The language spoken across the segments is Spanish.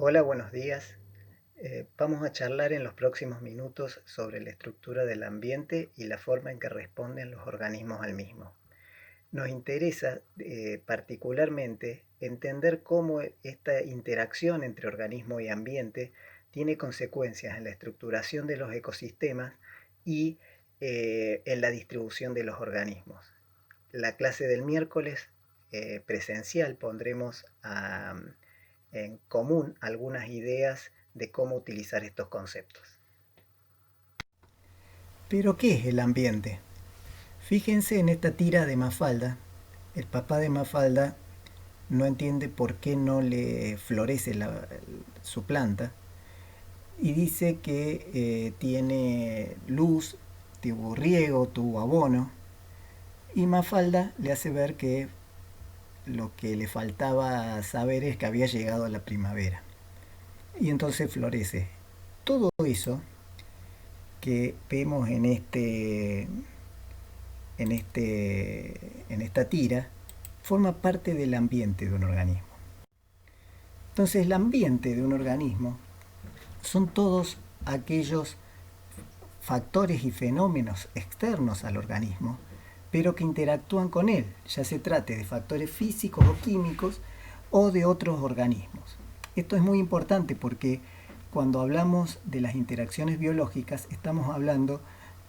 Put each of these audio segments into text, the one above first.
Hola, buenos días. Vamos a charlar en los próximos minutos sobre la estructura del ambiente y la forma en que responden los organismos al mismo. Nos interesa particularmente entender cómo esta interacción entre organismo y ambiente tiene consecuencias en la estructuración de los ecosistemas y en la distribución de los organismos. La clase del miércoles presencial pondremos en común algunas ideas de cómo utilizar estos conceptos. ¿Pero qué es el ambiente? Fíjense en esta tira de Mafalda. El papá de Mafalda no entiende por qué no le florece su planta y dice que tiene luz, tuvo riego, tuvo abono, y Mafalda le hace ver que lo que le faltaba saber es que había llegado la primavera y entonces florece. Todo eso que vemos en esta tira forma parte del ambiente de un organismo. Entonces el ambiente de un organismo son todos aquellos factores y fenómenos externos al organismo, pero que interactúan con él, ya se trate de factores físicos o químicos o de otros organismos. Esto es muy importante porque cuando hablamos de las interacciones biológicas estamos hablando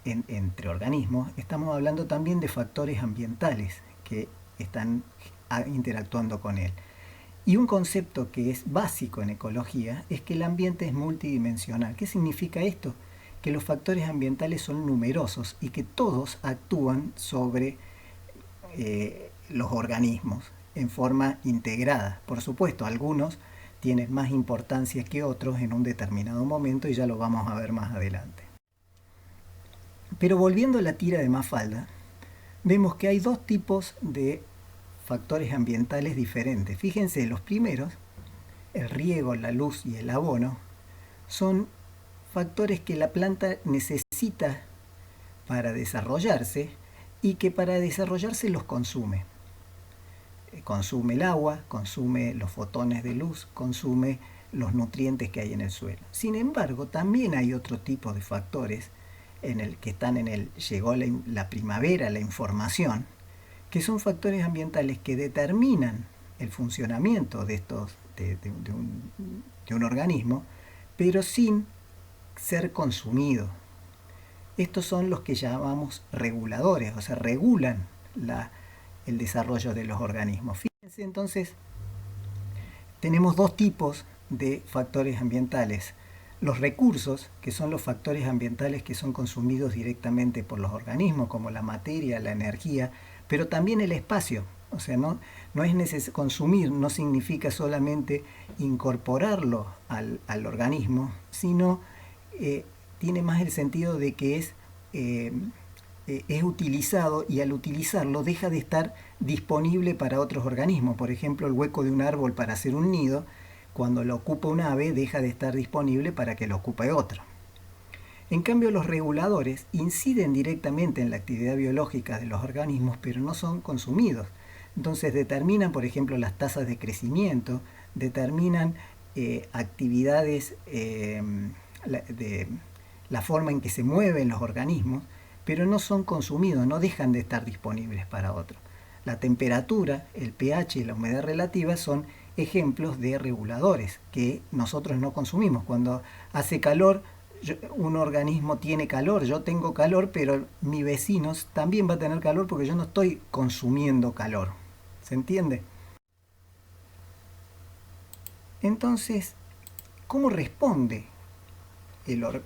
entre organismos, estamos hablando también de factores ambientales que están interactuando con él. Y un concepto que es básico en ecología es que el ambiente es multidimensional. ¿Qué significa esto? Que los factores ambientales son numerosos y que todos actúan sobre los organismos en forma integrada. Por supuesto, algunos tienen más importancia que otros en un determinado momento y ya lo vamos a ver más adelante. Pero volviendo a la tira de Mafalda, vemos que hay dos tipos de factores ambientales diferentes. Fíjense, los primeros, el riego, la luz y el abono, son factores que la planta necesita para desarrollarse y que para desarrollarse los consume. Consume el agua, consume los fotones de luz, consume los nutrientes que hay en el suelo. Sin embargo, también hay otro tipo de factores en el que están en el llegó la primavera, la información, que son factores ambientales que determinan el funcionamiento de un organismo, pero sin ser consumido. Estos son los que llamamos reguladores, o sea, regulan el desarrollo de los organismos. Fíjense entonces, tenemos dos tipos de factores ambientales. Los recursos, que son los factores ambientales que son consumidos directamente por los organismos, como la materia, la energía, pero también el espacio. O sea, no es necesario consumir, no significa solamente incorporarlo al organismo, sino tiene más el sentido de que eh, es utilizado y al utilizarlo deja de estar disponible para otros organismos. Por ejemplo, el hueco de un árbol para hacer un nido, cuando lo ocupa un ave, deja de estar disponible para que lo ocupe otro. En cambio, los reguladores inciden directamente en la actividad biológica de los organismos, pero no son consumidos. Entonces determinan, por ejemplo, las tasas de crecimiento, determinan actividades de la forma en que se mueven los organismos, pero no son consumidos, no dejan de estar disponibles para otros. La temperatura, el pH y la humedad relativa son ejemplos de reguladores que nosotros no consumimos. Cuando hace calor, un organismo tiene calor, yo tengo calor, pero mi vecino también va a tener calor porque yo no estoy consumiendo calor. ¿Se entiende? Entonces, ¿cómo responde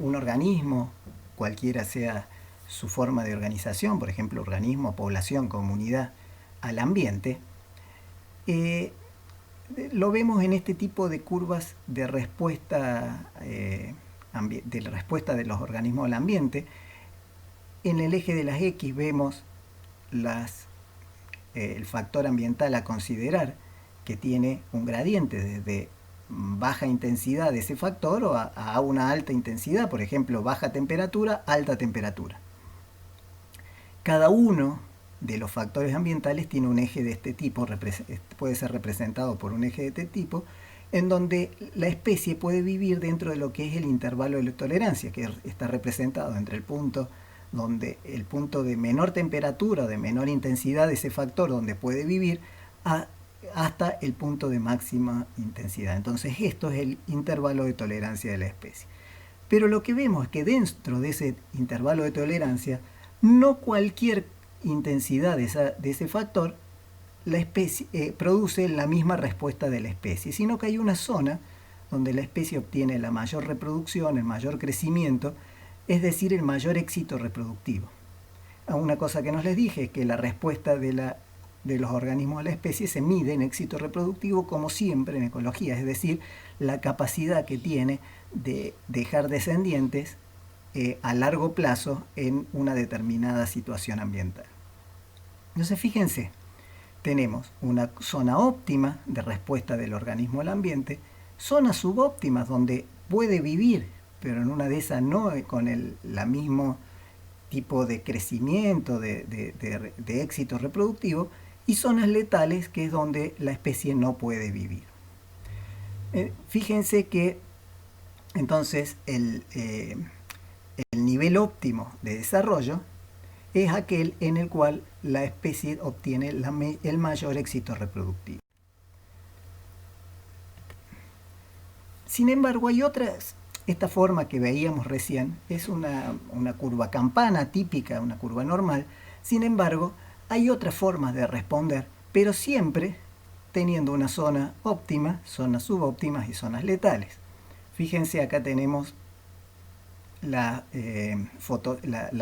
un organismo, cualquiera sea su forma de organización, por ejemplo, organismo, población, comunidad, al ambiente? Eh, lo vemos en este tipo de curvas de respuesta de los organismos al ambiente. En el eje de las X vemos el factor ambiental a considerar, que tiene un gradiente desde baja intensidad de ese factor a una alta intensidad, por ejemplo, baja temperatura, alta temperatura. Cada uno de los factores ambientales tiene un eje de este tipo, puede ser representado por un eje de este tipo, en donde la especie puede vivir dentro de lo que es el intervalo de tolerancia, que está representado entre el punto de menor temperatura o de menor intensidad de ese factor donde puede vivir hasta el punto de máxima intensidad. Entonces esto es el intervalo de tolerancia de la especie. Pero lo que vemos es que dentro de ese intervalo de tolerancia, no cualquier intensidad de ese factor la especie, produce la misma respuesta de la especie, sino que hay una zona donde la especie obtiene la mayor reproducción, el mayor crecimiento, es decir, el mayor éxito reproductivo. Una cosa que no les dije es que la respuesta de los organismos a la especie se mide en éxito reproductivo, como siempre en ecología, es decir, la capacidad que tiene de dejar descendientes a largo plazo en una determinada situación ambiental. Entonces, fíjense, tenemos una zona óptima de respuesta del organismo al ambiente, zonas subóptimas donde puede vivir, pero en una de esas no con el mismo tipo de crecimiento, de éxito reproductivo, y zonas letales, que es donde la especie no puede vivir. Fíjense que entonces el nivel óptimo de desarrollo es aquel en el cual la especie obtiene el mayor éxito reproductivo. Sin embargo, hay otras. Esta forma que veíamos recién es una curva campana típica, una curva normal. Sin embargo, hay otras formas de responder, pero siempre teniendo una zona óptima, zonas subóptimas y zonas letales. Fíjense, acá tenemos la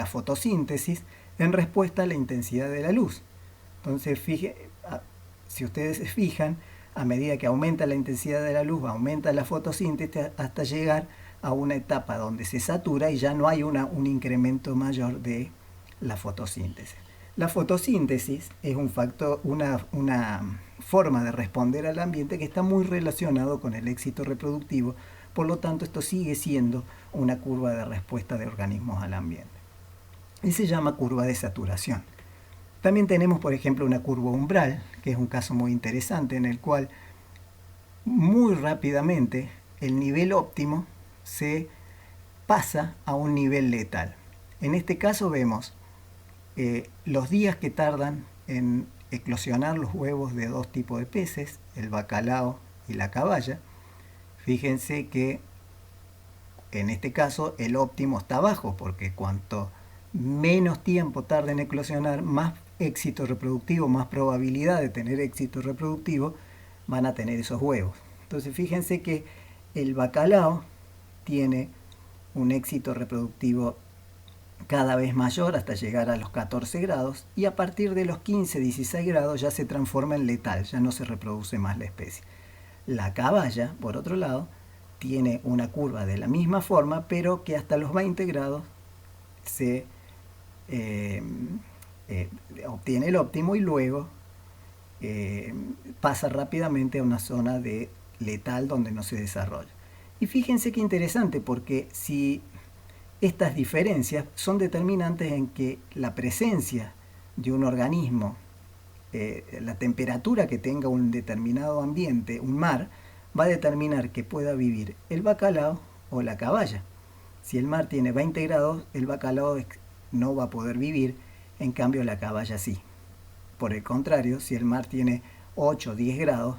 fotosíntesis en respuesta a la intensidad de la luz. Entonces, si ustedes se fijan, a medida que aumenta la intensidad de la luz, aumenta la fotosíntesis hasta llegar a una etapa donde se satura y ya no hay un incremento mayor de la fotosíntesis. La fotosíntesis es una forma de responder al ambiente que está muy relacionado con el éxito reproductivo, por lo tanto esto sigue siendo una curva de respuesta de organismos al ambiente. Y se llama curva de saturación. También tenemos, por ejemplo, una curva umbral, que es un caso muy interesante en el cual muy rápidamente el nivel óptimo se pasa a un nivel letal. En este caso vemos los días que tardan en eclosionar los huevos de dos tipos de peces, el bacalao y la caballa. Fíjense que en este caso el óptimo está bajo, porque cuanto menos tiempo tarda en eclosionar, más éxito reproductivo, más probabilidad de tener éxito reproductivo van a tener esos huevos. Entonces fíjense que el bacalao tiene un éxito reproductivo cada vez mayor hasta llegar a los 14 grados, y a partir de los 15-16 grados ya se transforma en letal, ya no se reproduce más la especie. La caballa, por otro lado, tiene una curva de la misma forma, pero que hasta los 20 grados se obtiene el óptimo y luego pasa rápidamente a una zona de letal donde no se desarrolla. Y fíjense qué interesante, porque si estas diferencias son determinantes en que la presencia de un organismo, la temperatura que tenga un determinado ambiente, un mar, va a determinar que pueda vivir el bacalao o la caballa. Si el mar tiene 20 grados, el bacalao no va a poder vivir, en cambio la caballa sí. Por el contrario, si el mar tiene 8 o 10 grados,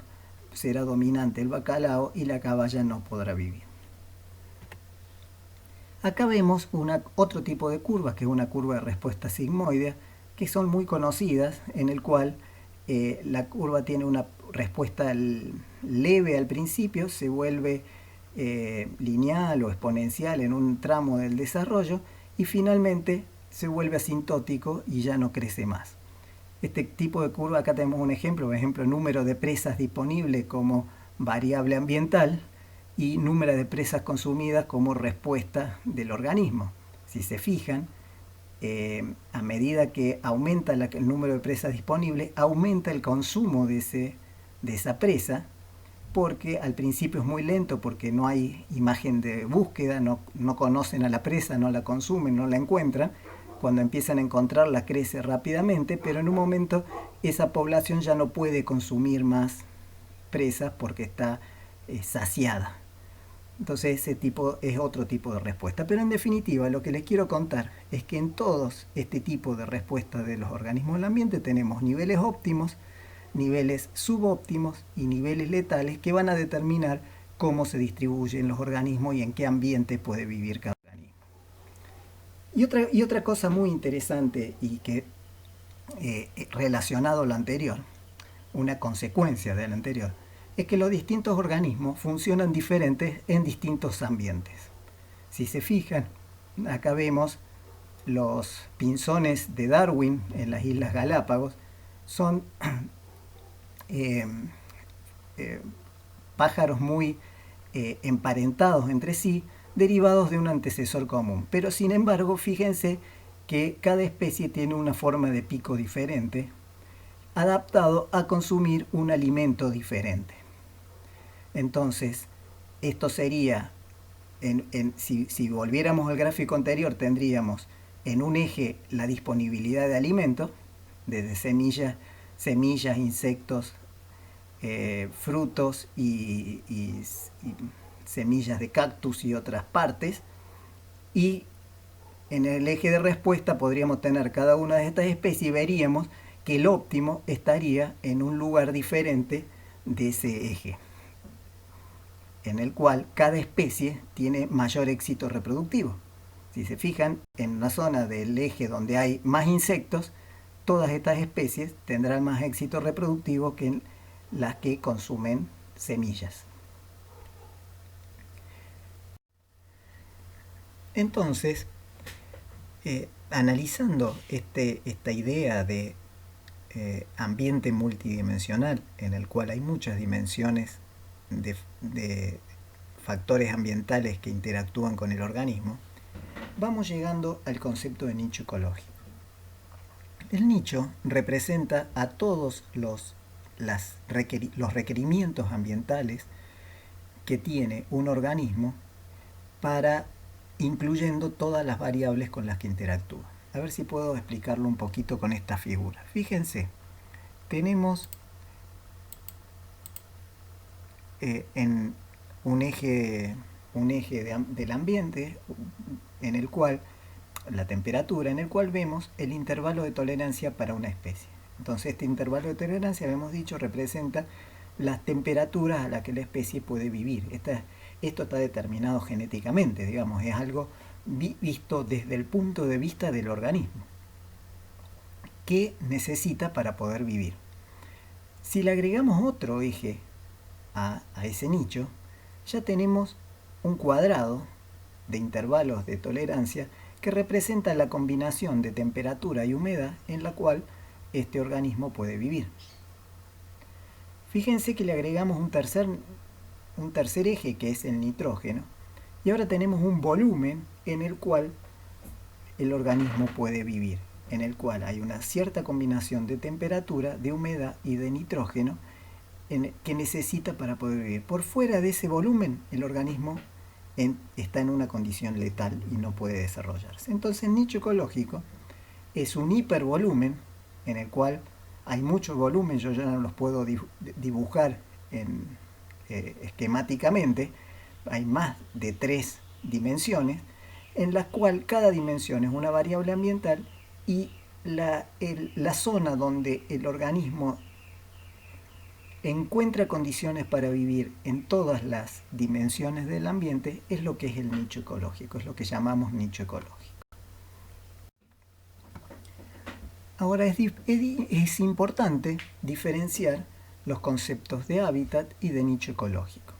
será dominante el bacalao y la caballa no podrá vivir. Acá vemos otro tipo de curvas, que es una curva de respuesta sigmoidea, que son muy conocidas, en el cual la curva tiene una respuesta leve al principio, se vuelve lineal o exponencial en un tramo del desarrollo y finalmente se vuelve asintótico y ya no crece más. Este tipo de curva, acá tenemos un ejemplo, por ejemplo, número de presas disponibles como variable ambiental y número de presas consumidas como respuesta del organismo. Si se fijan, a medida que aumenta el número de presas disponibles, aumenta el consumo de esa presa, porque al principio es muy lento, porque no hay imagen de búsqueda, no conocen a la presa, no la consumen, no la encuentran. Cuando empiezan a encontrarla crece rápidamente, pero en un momento esa población ya no puede consumir más presas porque está saciada. Entonces ese tipo es otro tipo de respuesta. Pero en definitiva lo que les quiero contar es que en todos este tipo de respuesta de los organismos del ambiente tenemos niveles óptimos, niveles subóptimos y niveles letales que van a determinar cómo se distribuyen los organismos y en qué ambiente puede vivir cada organismo. Y otra cosa muy interesante y que relacionado a lo anterior, una consecuencia de lo anterior, es que los distintos organismos funcionan diferentes en distintos ambientes. Si se fijan, acá vemos los pinzones de Darwin en las Islas Galápagos, son eh, eh, pájaros muy emparentados entre sí, derivados de un antecesor común. Pero sin embargo, fíjense que cada especie tiene una forma de pico diferente, adaptado a consumir un alimento diferente. Entonces, esto sería, si volviéramos al gráfico anterior, tendríamos en un eje la disponibilidad de alimentos, desde semillas, insectos, frutos y semillas de cactus y otras partes, y en el eje de respuesta podríamos tener cada una de estas especies y veríamos que el óptimo estaría en un lugar diferente de ese eje, en el cual cada especie tiene mayor éxito reproductivo. Si se fijan, en una zona del eje donde hay más insectos, todas estas especies tendrán más éxito reproductivo que las que consumen semillas. Entonces, analizando esta idea de ambiente multidimensional, en el cual hay muchas dimensiones de factores ambientales que interactúan con el organismo, vamos llegando al concepto de nicho ecológico. El nicho representa a todos los requerimientos ambientales que tiene un organismo, para incluyendo todas las variables con las que interactúa. A ver si puedo explicarlo un poquito con esta figura. Fíjense, tenemos en un eje del ambiente en el cual la temperatura, en el cual vemos el intervalo de tolerancia para una especie. Entonces este intervalo de tolerancia, hemos dicho, representa las temperaturas a las que la especie puede vivir. Esto está determinado genéticamente, digamos, es algo visto desde el punto de vista del organismo. ¿Qué necesita para poder vivir? Si le agregamos otro eje a ese nicho, ya tenemos un cuadrado de intervalos de tolerancia que representa la combinación de temperatura y humedad en la cual este organismo puede vivir. Fíjense que le agregamos un tercer eje, que es el nitrógeno, y ahora tenemos un volumen en el cual el organismo puede vivir, en el cual hay una cierta combinación de temperatura, de humedad y de nitrógeno que necesita para poder vivir. Por fuera de ese volumen, el organismo está en una condición letal y no puede desarrollarse. Entonces el nicho ecológico es un hipervolumen en el cual hay mucho volumen, yo ya no los puedo dibujar esquemáticamente, hay más de 3 dimensiones, en las cuales cada dimensión es una variable ambiental, y la zona donde el organismo encuentra condiciones para vivir en todas las dimensiones del ambiente es lo que es el nicho ecológico, es lo que llamamos nicho ecológico. Ahora es importante diferenciar los conceptos de hábitat y de nicho ecológico.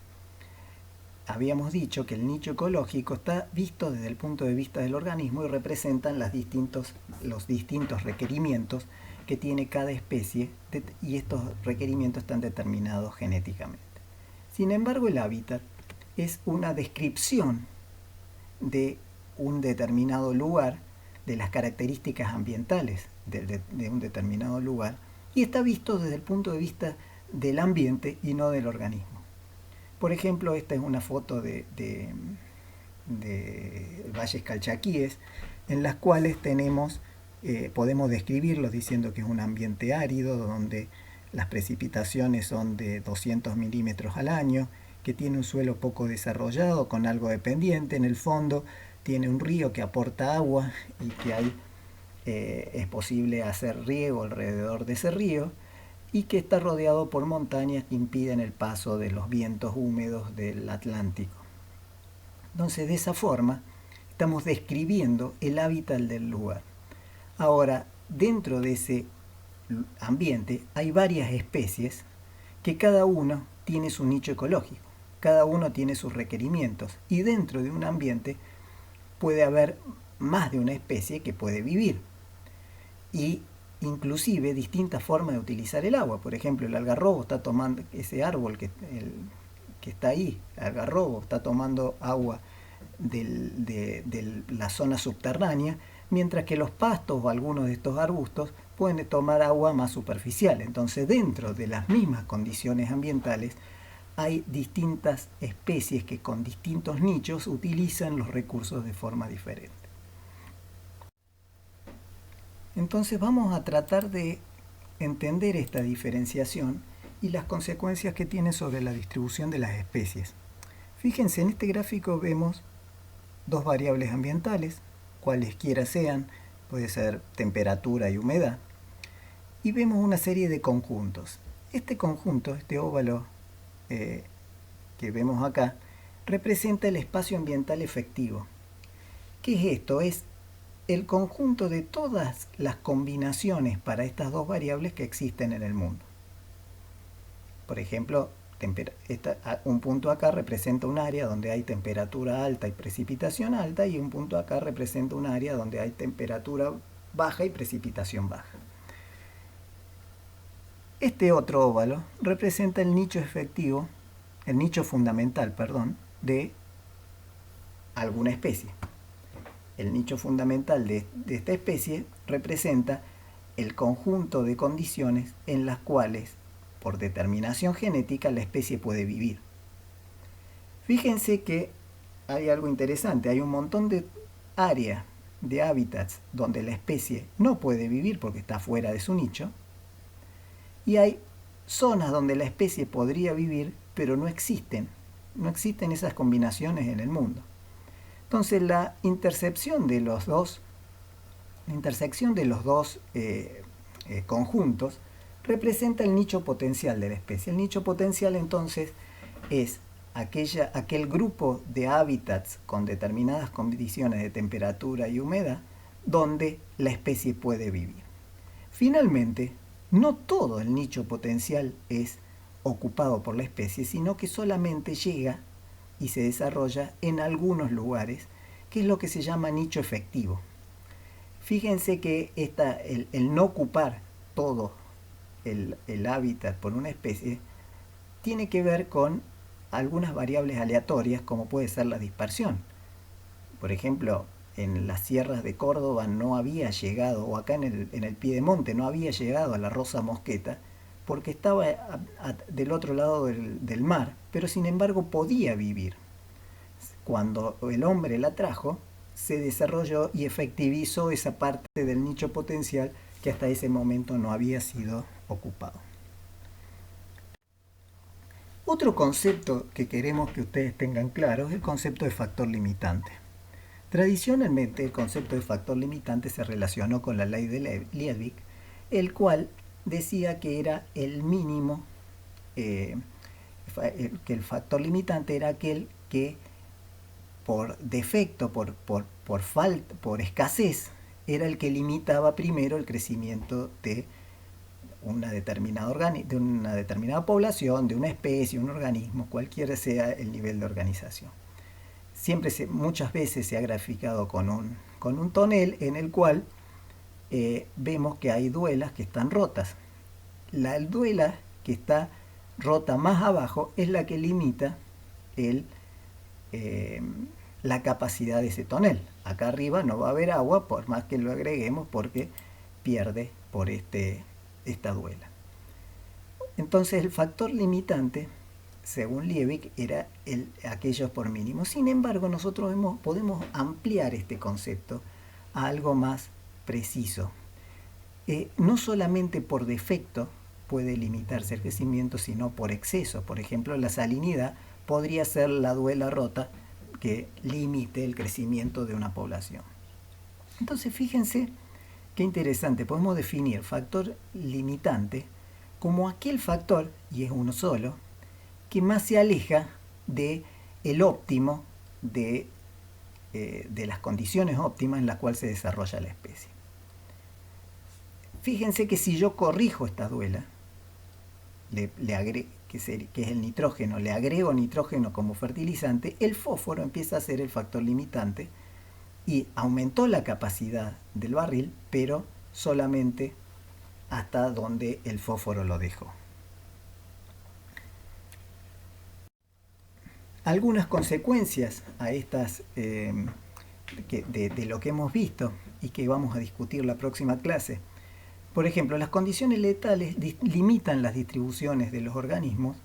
Habíamos dicho que el nicho ecológico está visto desde el punto de vista del organismo y representan los distintos requerimientos que tiene cada especie, y estos requerimientos están determinados genéticamente. Sin embargo, el hábitat es una descripción de un determinado lugar, de las características ambientales de un determinado lugar, y está visto desde el punto de vista del ambiente y no del organismo. Por ejemplo, esta es una foto de valles calchaquíes, en las cuales podemos describirlos diciendo que es un ambiente árido, donde las precipitaciones son de 200 milímetros al año, que tiene un suelo poco desarrollado, con algo de pendiente. En el fondo tiene un río que aporta agua y que es posible hacer riego alrededor de ese río, y que está rodeado por montañas que impiden el paso de los vientos húmedos del Atlántico. Entonces, de esa forma, estamos describiendo el hábitat del lugar. Ahora, dentro de ese ambiente hay varias especies que cada uno tiene su nicho ecológico, cada uno tiene sus requerimientos, y dentro de un ambiente puede haber más de una especie que puede vivir, y inclusive distintas formas de utilizar el agua. Por ejemplo, el algarrobo está tomando, ese árbol que está ahí, el algarrobo está tomando agua de la zona subterránea, mientras que los pastos o algunos de estos arbustos pueden tomar agua más superficial. Entonces, dentro de las mismas condiciones ambientales hay distintas especies que con distintos nichos utilizan los recursos de forma diferente. Entonces vamos a tratar de entender esta diferenciación y las consecuencias que tiene sobre la distribución de las especies. Fíjense, en este gráfico vemos dos variables ambientales, cualesquiera sean, puede ser temperatura y humedad, y vemos una serie de conjuntos. Este conjunto, este óvalo que vemos acá, representa el espacio ambiental efectivo. ¿Qué es esto? Es el conjunto de todas las combinaciones para estas dos variables que existen en el mundo. Por ejemplo, un punto acá representa un área donde hay temperatura alta y precipitación alta, y un punto acá representa un área donde hay temperatura baja y precipitación baja. Este otro óvalo representa el nicho efectivo, el nicho fundamental, de alguna especie. El nicho fundamental de esta especie representa el conjunto de condiciones en las cuales, por determinación genética, la especie puede vivir. Fíjense que hay algo interesante, hay un montón de áreas, de hábitats, donde la especie no puede vivir porque está fuera de su nicho, y hay zonas donde la especie podría vivir, pero no existen esas combinaciones en el mundo. Entonces, la intersección de los dos conjuntos representa el nicho potencial de la especie. El nicho potencial, entonces, es aquel grupo de hábitats con determinadas condiciones de temperatura y humedad donde la especie puede vivir. Finalmente, no todo el nicho potencial es ocupado por la especie, sino que solamente llega y se desarrolla en algunos lugares, que es lo que se llama nicho efectivo. Fíjense que el no ocupar todo el hábitat por una especie tiene que ver con algunas variables aleatorias, como puede ser la dispersión. Por ejemplo, en las sierras de Córdoba no había llegado, o acá en el Piedemonte no había llegado a la rosa mosqueta, porque estaba del otro lado del mar, pero sin embargo podía vivir. Cuando el hombre la trajo, se desarrolló y efectivizó esa parte del nicho potencial que hasta ese momento no había sido ocupado. Otro concepto que queremos que ustedes tengan claro es el concepto de factor limitante. Tradicionalmente, el concepto de factor limitante se relacionó con la ley de Liebig, el cual decía que era el mínimo, que el factor limitante era aquel que por defecto, por falta, por escasez, era el que limitaba primero el crecimiento de una determinada población, de una especie, un organismo, cualquiera sea el nivel de organización. Muchas veces se ha graficado con un tonel en el cual vemos que hay duelas que están rotas. La duela que está rota más abajo es la que limita la capacidad de ese tonel. Acá arriba no va a haber agua por más que lo agreguemos, porque pierde por esta duela. Entonces el factor limitante, según Liebig, era aquellos por mínimo. Sin embargo, nosotros podemos ampliar este concepto a algo más preciso. No solamente por defecto puede limitarse el crecimiento, sino por exceso. Por ejemplo, la salinidad podría ser la duela rota que limite el crecimiento de una población. Entonces fíjense qué interesante, podemos definir factor limitante como aquel factor, y es uno solo, que más se aleja de el óptimo de las condiciones óptimas en las cuales se desarrolla la especie. Fíjense que si yo corrijo esta duela, que es el nitrógeno, le agrego nitrógeno como fertilizante, el fósforo empieza a ser el factor limitante y aumentó la capacidad del barril, pero solamente hasta donde el fósforo lo dejó. Algunas consecuencias a estas de lo que hemos visto y que vamos a discutir la próxima clase. Por ejemplo, las condiciones letales limitan las distribuciones de los organismos,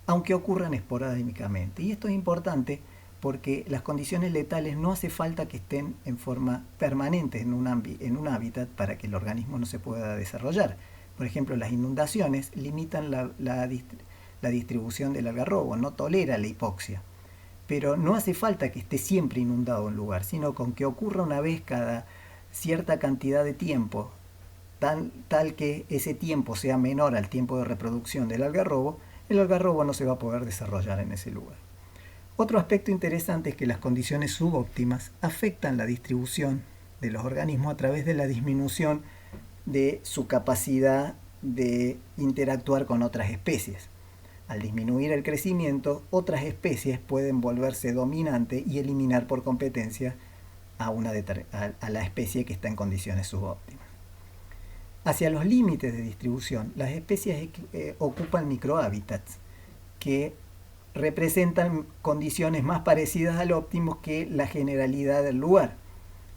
aunque ocurran esporádicamente. Y esto es importante porque las condiciones letales no hace falta que estén en forma permanente en un hábitat para que el organismo no se pueda desarrollar. Por ejemplo, las inundaciones limitan la distribución del algarrobo, no tolera la hipoxia. Pero no hace falta que esté siempre inundado un lugar, sino con que ocurra una vez cada cierta cantidad de tiempo, tal que ese tiempo sea menor al tiempo de reproducción del algarrobo, el algarrobo no se va a poder desarrollar en ese lugar. Otro aspecto interesante es que las condiciones subóptimas afectan la distribución de los organismos a través de la disminución de su capacidad de interactuar con otras especies. Al disminuir el crecimiento, otras especies pueden volverse dominante y eliminar por competencia a la especie que está en condiciones subóptimas. Hacia los límites de distribución, las especies ocupan microhábitats que representan condiciones más parecidas al óptimo que la generalidad del lugar.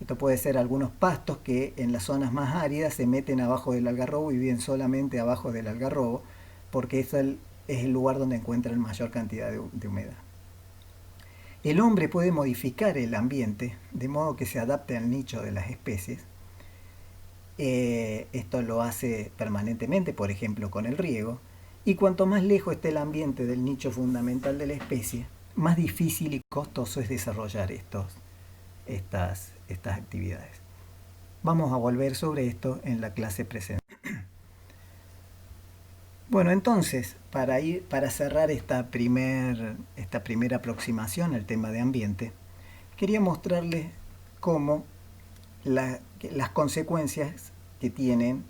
Esto puede ser algunos pastos que en las zonas más áridas se meten abajo del algarrobo y viven solamente abajo del algarrobo, porque es el lugar donde encuentran mayor cantidad de humedad. El hombre puede modificar el ambiente de modo que se adapte al nicho de las especies. Esto lo hace permanentemente, por ejemplo, con el riego. Y cuanto más lejos esté el ambiente del nicho fundamental de la especie, más difícil y costoso es desarrollar estas actividades. Vamos a volver sobre esto en la clase presente. Bueno, entonces, para cerrar esta primera aproximación al tema de ambiente, quería mostrarles cómo las consecuencias que tienen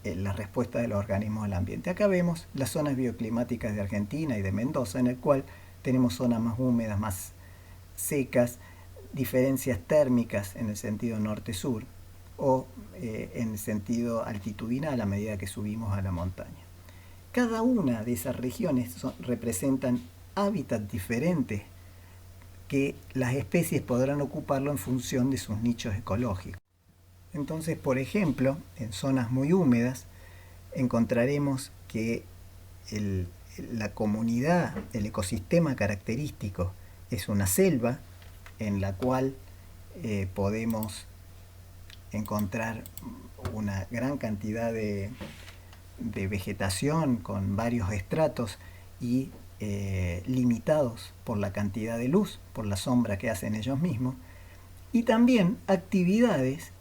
la respuesta de los organismos al ambiente. Acá vemos las zonas bioclimáticas de Argentina y de Mendoza, en el cual tenemos zonas más húmedas, más secas, diferencias térmicas en el sentido norte-sur o en el sentido altitudinal a medida que subimos a la montaña. Cada una de esas regiones representan hábitats diferentes que las especies podrán ocuparlo en función de sus nichos ecológicos. Entonces, por ejemplo, en zonas muy húmedas encontraremos que la comunidad, el ecosistema característico es una selva en la cual podemos encontrar una gran cantidad de vegetación con varios estratos y limitados por la cantidad de luz, por la sombra que hacen ellos mismos, y también actividades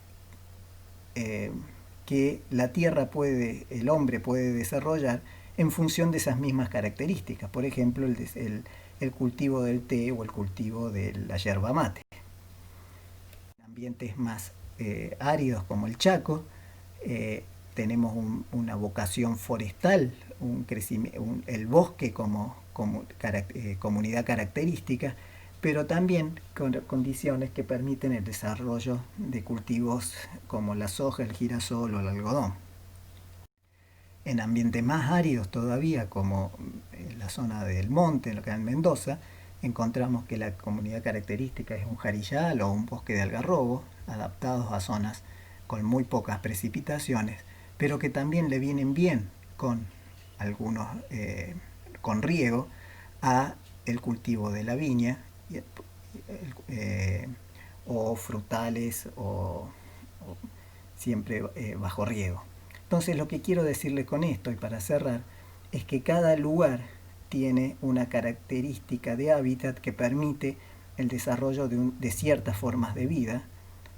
que el hombre puede desarrollar en función de esas mismas características. Por ejemplo, el cultivo del té o el cultivo de la yerba mate. En ambientes más áridos como el Chaco, tenemos una vocación forestal, el bosque como comunidad característica, pero también con condiciones que permiten el desarrollo de cultivos como la soja, el girasol o el algodón. En ambientes más áridos todavía, como en la zona del monte, acá en Mendoza, encontramos que la comunidad característica es un jarillal o un bosque de algarrobo, adaptados a zonas con muy pocas precipitaciones, pero que también le vienen bien con riego a el cultivo de la viña o frutales o siempre bajo riego. Entonces lo que quiero decirles con esto y para cerrar es que cada lugar tiene una característica de hábitat que permite el desarrollo de ciertas formas de vida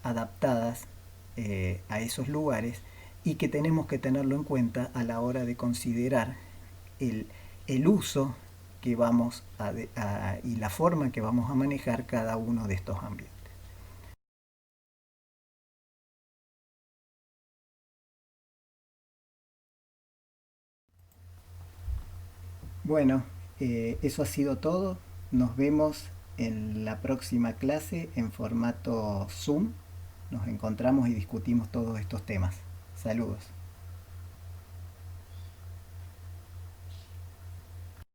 adaptadas a esos lugares, y que tenemos que tenerlo en cuenta a la hora de considerar el uso que vamos y la forma que vamos a manejar cada uno de estos ambientes. Bueno, eso ha sido todo. Nos vemos en la próxima clase en formato Zoom. Nos encontramos y discutimos todos estos temas. Saludos.